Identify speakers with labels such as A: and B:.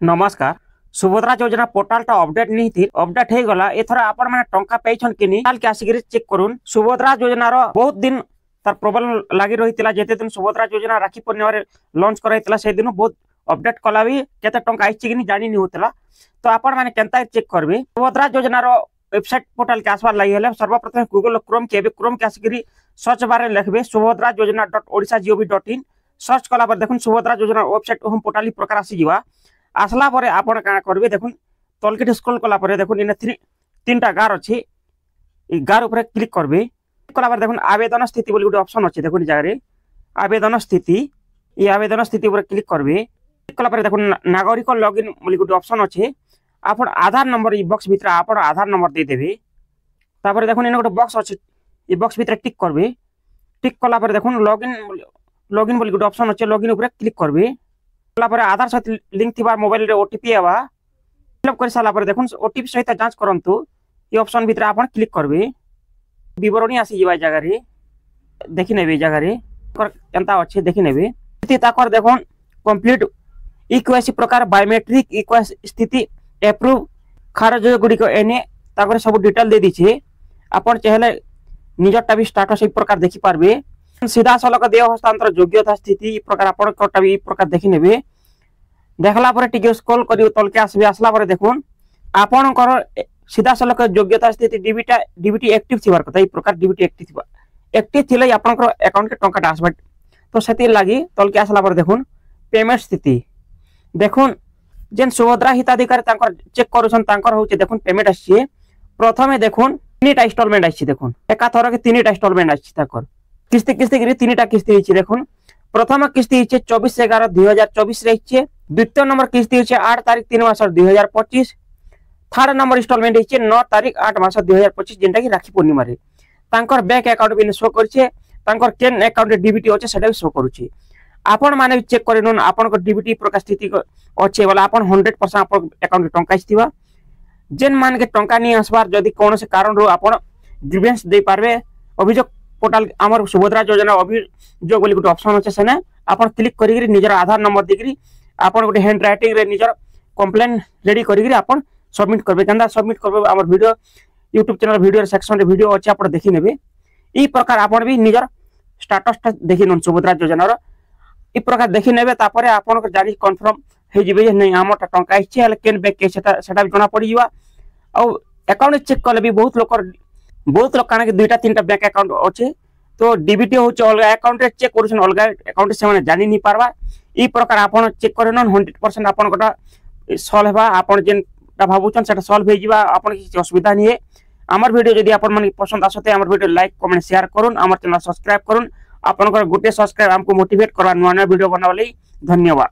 A: नमस्कार। सुभद्रा योजना पोर्टाल टा अपडेट नहीं थी, अपडेट हो गला। एथरा आपण माने टंका पेइछन कि नहीं काल के आसिक चेक करूँ। सुभद्रा योजना रो बहुत दिन तार प्रॉब्लम लागि रहितला। जेते दिन सुभद्रा योजना राखी पूर्णिमा रे लॉन्च कराइतला से दिन बहुत अपडेट कला भी केते टंका आइछि कि नहीं जानि नहीं होतला। तो आपण माने केनता चेक करबे। सुभद्रा योजना रो वेबसाइट पोर्टल के आसबार लागि हेले सर्वप्रथम गूगल क्रोम के क्रोम के आसिक सर्च बारे लिखबे सुभद्रा योजना.odisha.gov.in सर्च कला पर देखुन सुभद्रा योजना वेबसाइट होम पोर्टल प्रकार आसी जिवा। आसला परे आपण काना करबे देखुन तलके स्क्रॉल कला परे देखुन इने तीनटा गार अछि। ई गार ऊपर क्लिक करबे। कला पर देखुन आवेदन स्थिति बोली गोटे ऑप्शन अछि। देखुन जागा रे आवेदन स्थिति, ई आवेदन स्थिति ऊपर क्लिक करबे। क्लिक कला परे देखुन नागरिक लॉगिन बोली गोटे ऑप्शन अछि। आपण आधार नंबर ई बॉक्स भीतर आपण आधार नंबर दे देबे। तापर देखुन इने गोटे बॉक्स अछि। ई बॉक्स भीतर टिक करबे। टिक कला परे देखुन लॉगिन बोली गोटे ऑप्शन अछि। लॉगिन ऊपर क्लिक करबे। आधार सहित लिंक थी मोबाइल रे ओटीपी आवा फिलअप कर साला पर देखुन ओटीपी सहित जांच करंतु। ये ऑप्शन भीतर आपण क्लिक करबे। विवरणी आसी जीवा जगह रे देखि नेबे। जगह रे केनता अछि देखि नेबे। ताकर देखुन कंप्लीट इक्वेसी प्रकार बायोमेट्रिक इक्वेसी स्थिति अप्रूव खारज गुडी को एने ताकर सब डिटेल दे दिछे। आपण चाहेले निजरटा भी स्टेटस एक प्रकार देखि पारबे। सीधा सलक देय हस्तांतर योग्यता स्थिति ई प्रकार आपण कोटा भी प्रकार देखि नेबे। देखला परे टिके स्क्रॉल करियो तलके आसबे। आसला परे देखुन आपणकर सीधा सलक योग्यता स्थिति डीबीटी एक्टिव थिबार कथा। ई प्रकार डीबीटी एक्टिव थिले आपणकर अकाउंट के टंका आसबा। तो सेति लागि तलके आसला परे देखुन पेमेंट स्थिति देखुन जेन सुभद्रा हिताधिकारी तांकर चेक करूछन तांकर होचे देखुन पेमेंट आछि। प्रथमे देखुन तीनटा इंस्टॉलमेंट आछि। देखुन एका थर के तीनटा इंस्टॉलमेंट आछि। ताकर किस्ती गिरी तीनटा किस्ती हिचे। देखुन प्रथम किस्ती हिचे 24/11/2024 रे हिचे। द्वितीय नंबर किस्ती हिचे 8 तारीख 3 मास 2025। थर्ड नंबर इंस्टॉलमेंट हिचे 9 तारीख 8 मास 2025 जेंटा कि राखी पूर्णिमा रे। तांकर बैंक अकाउंट भी शो करछे। तांकर केन अकाउंट डीबीटी होचे सेटा भी शो करूची। आपण माने चेक करिनोन आपण को डीबीटी प्रकार स्थिति होचे वाला आपण 100% आपण अकाउंट टंका आइथिबा। जेन मान के टंका नि आसबार जदी कोन से कारण रो आपण ग्रीवेंस दे पारबे। अभियोग पोर्टल आमर सुभद्रा योजना अभियोग बोली गोटे ऑप्शन अच्छे सेने आपण क्लिक करी निजर आधार नंबर देकरी आपण गोटे हैंड राइटिंग रे निजर कंप्लेन रेडी करी आपण सबमिट करबे। केनदा सबमिट करबे आमर video YouTube channel video section रे वीडियो अछि आपण देखि नेबे। ई प्रकार आपण भी निजर स्टेटस देखि नन सुभद्रा योजना रो ई प्रकार देखि नेबे। तापरे आपण को जारी कंफर्म हे जिबे जे नहीं आमर टंका आइछि हले केन बैंक के सेटा भी जणा पड़ी जिवा। आ अकाउंट चेक कले भी बहुत लोग काना के दुईटा तीनटा बैंक अकाउंट अच्छे। तो डीबीटी होचे अलगा अकाउंट रे चेक करूछन अलगा अकाउंट से माने जानि नहीं पारबा। ई प्रकार आपण चेक करनन 100% आपण कोटा सॉल्व हेबा। आपण जेनटा भाबुछन सेटा सॉल्व हे जिवा। आपण किछि असुविधा नहीं है। हमर वीडियो जदी आपण माने पसंद आसते हमर वीडियो लाइक कमेंट शेयर करूँ। हमर चैनल सब्सक्राइब करूँ। आपण गोटे सब्सक्राइब हमको मोटिवेट करवा नुआ वीडियो बनावा। धन्यवाद।